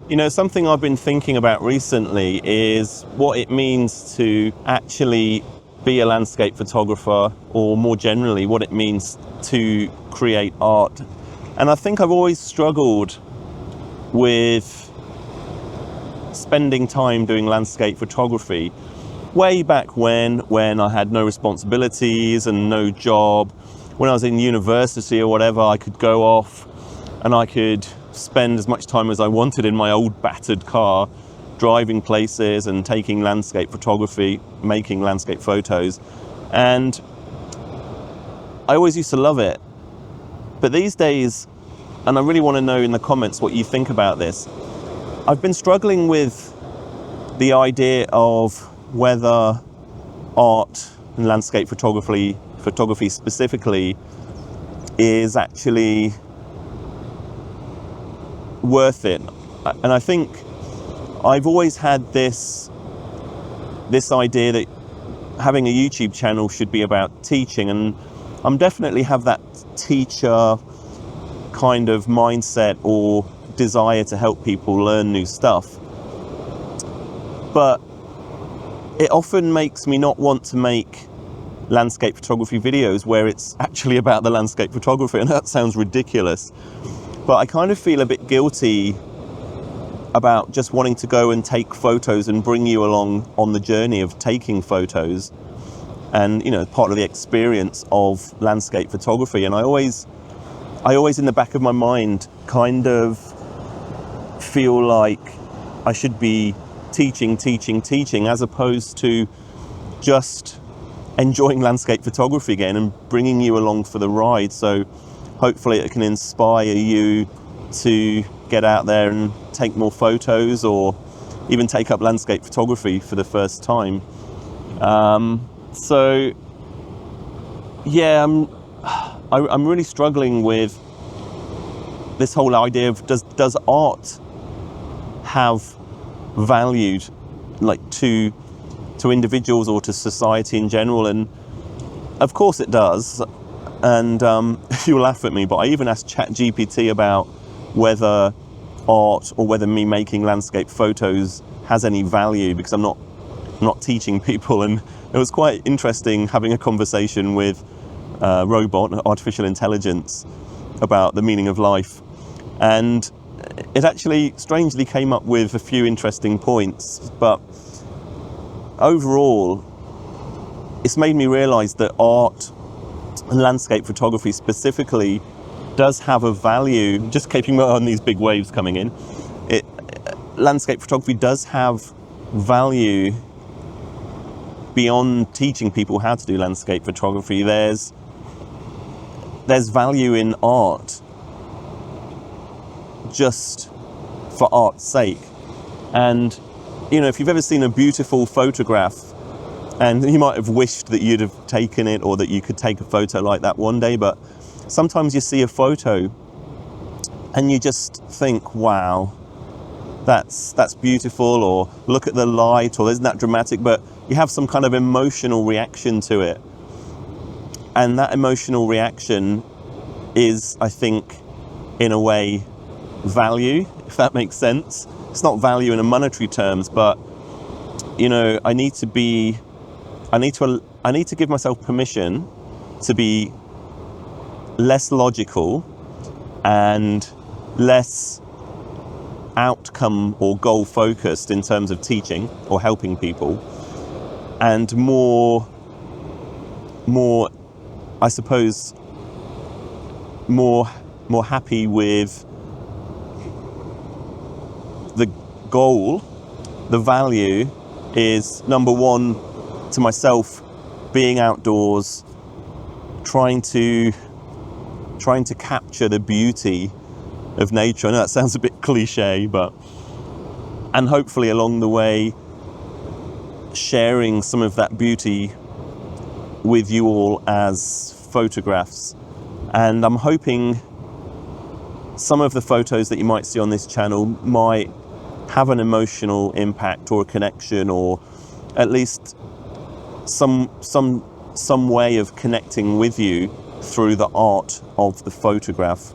You know, something I've been thinking about recently is what it means to actually be a landscape photographer, or more generally, what it means to create art. And I think I've always struggled with spending time doing landscape photography. Way back when I had no responsibilities and no job, when I was in university or whatever, I could go off and I could spend as much time as I wanted in my old battered car, driving places and taking landscape photography, making landscape photos. And I always used to love it. But these days, and I really want to know in the comments what you think about this, I've been struggling with the idea of whether art and landscape photography specifically is actually worth it. And I think I've always had this idea that having a YouTube channel should be about teaching, and I'm definitely have that teacher kind of mindset or desire to help people learn new stuff. But it often makes me not want to make landscape photography videos where it's actually about the landscape photography, and that sounds ridiculous. But I kind of feel a bit guilty about just wanting to go and take photos and bring you along on the journey of taking photos, and, you know, part of the experience of landscape photography. And I always in the back of my mind kind of feel like I should be teaching as opposed to just enjoying landscape photography again and bringing you along for the ride. So hopefully it can inspire you to get out there and take more photos, or even take up landscape photography for the first time. So yeah, I'm really struggling with this whole idea of does art have value, like to individuals or to society in general? And of course it does. And you'll laugh at me, but I even asked ChatGPT about whether art or whether me making landscape photos has any value, because I'm not teaching people. And it was quite interesting having a conversation with robot, artificial intelligence, about the meaning of life. And it actually strangely came up with a few interesting points, but overall it's made me realize that art and landscape photography specifically does have a value. Just keeping on these big waves coming in, landscape photography does have value beyond teaching people how to do landscape photography. There's value in art just for art's sake. And, you know, if you've ever seen a beautiful photograph, and you might have wished that you'd have taken it, or that you could take a photo like that one day, but sometimes you see a photo and you just think, wow, that's beautiful, or look at the light, or isn't that dramatic? But you have some kind of emotional reaction to it. And that emotional reaction is, I think, in a way, value, if that makes sense. It's not value in a monetary terms, but, you know, I need to give myself permission to be less logical and less outcome or goal focused in terms of teaching or helping people, and more, I suppose, more happy with the goal. The value is, number one, to myself, being outdoors, trying to capture the beauty of nature. I know that sounds a bit cliche, and hopefully along the way sharing some of that beauty with you all as photographs. And I'm hoping some of the photos that you might see on this channel might have an emotional impact or a connection, or at least some way of connecting with you through the art of the photograph.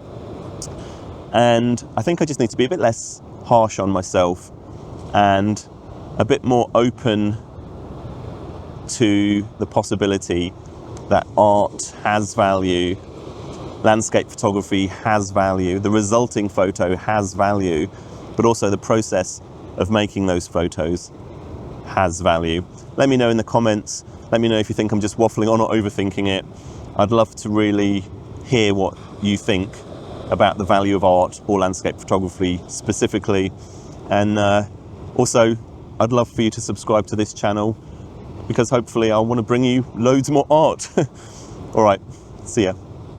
And I think I just need to be a bit less harsh on myself and a bit more open to the possibility that art has value, landscape photography has value, the resulting photo has value, but also the process of making those photos has value. Let me know in the comments. Let me know if you think I'm just waffling on or overthinking it. I'd love to really hear what you think about the value of art or landscape photography specifically. And also, I'd love for you to subscribe to this channel, because hopefully I want to bring you loads more art. All right, see ya.